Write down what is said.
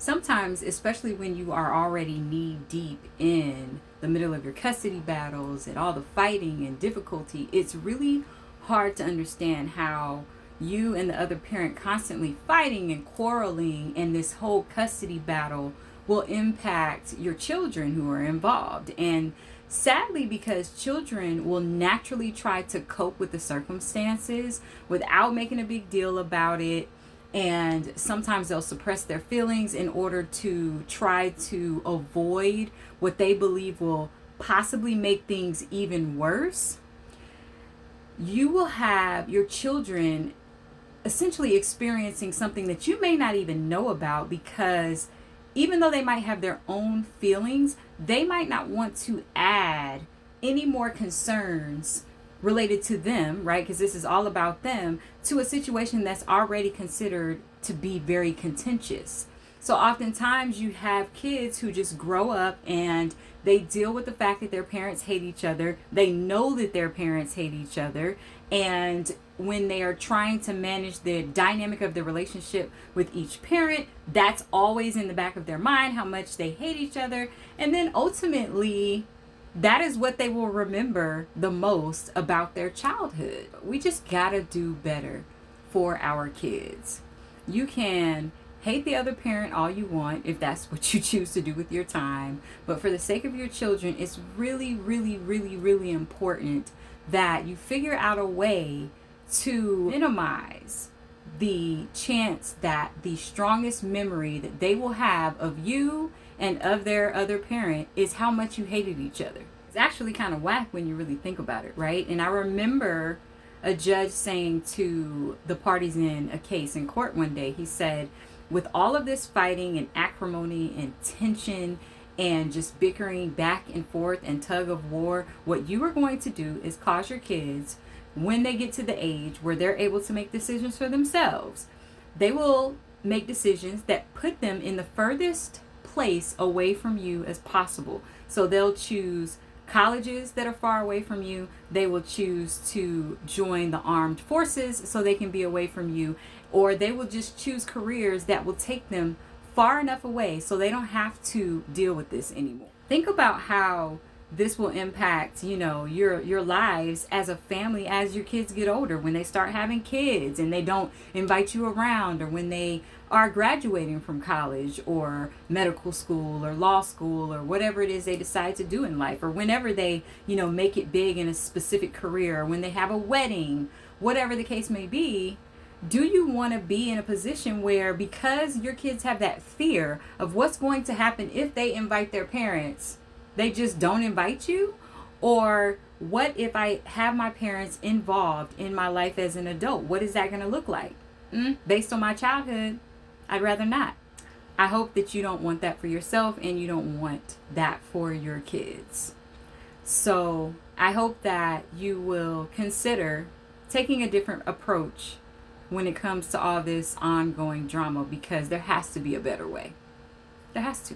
sometimes, especially when you are already knee deep in the middle of your custody battles and all the fighting and difficulty, it's really hard to understand how you and the other parent constantly fighting and quarreling and this whole custody battle will impact your children who are involved. And sadly, because children will naturally try to cope with the circumstances without making a big deal about it, and sometimes they'll suppress their feelings in order to try to avoid what they believe will possibly make things even worse. You will have your children essentially experiencing something that you may not even know about, because even though they might have their own feelings, they might not want to add any more concerns related to them, right? Because this is all about them, to a situation that's already considered to be very contentious. So oftentimes you have kids who just grow up and they deal with the fact that their parents hate each other. They know that their parents hate each other. And when they are trying to manage the dynamic of the relationship with each parent, that's always in the back of their mind, how much they hate each other. And then ultimately, that is what they will remember the most about their childhood. We just gotta do better for our kids. You can hate the other parent all you want if that's what you choose to do with your time, but for the sake of your children, it's really, really, really, really important that you figure out a way to minimize the chance that the strongest memory that they will have of you and of their other parent is how much you hated each other. It's actually kind of whack when you really think about it, right? And I remember a judge saying to the parties in a case in court one day, he said, with all of this fighting and acrimony and tension and just bickering back and forth and tug of war, what you are going to do is cause your kids, when they get to the age where they're able to make decisions for themselves, they will make decisions that put them in the furthest place away from you as possible. So they'll choose colleges that are far away from you. They will choose to join the armed forces so they can be away from you, or they will just choose careers that will take them far enough away so they don't have to deal with this anymore. Think about how this will impact, your lives as a family as your kids get older, when they start having kids and they don't invite you around, or when they are graduating from college or medical school or law school or whatever it is they decide to do in life, or whenever they, make it big in a specific career, or when they have a wedding, whatever the case may be. Do you want to be in a position where, because your kids have that fear of what's going to happen if they invite their parents, they just don't invite you? Or what if I have my parents involved in my life as an adult? What is that going to look like? Based on my childhood, I'd rather not. I hope that you don't want that for yourself, and you don't want that for your kids. So I hope that you will consider taking a different approach when it comes to all this ongoing drama, because there has to be a better way. There has to.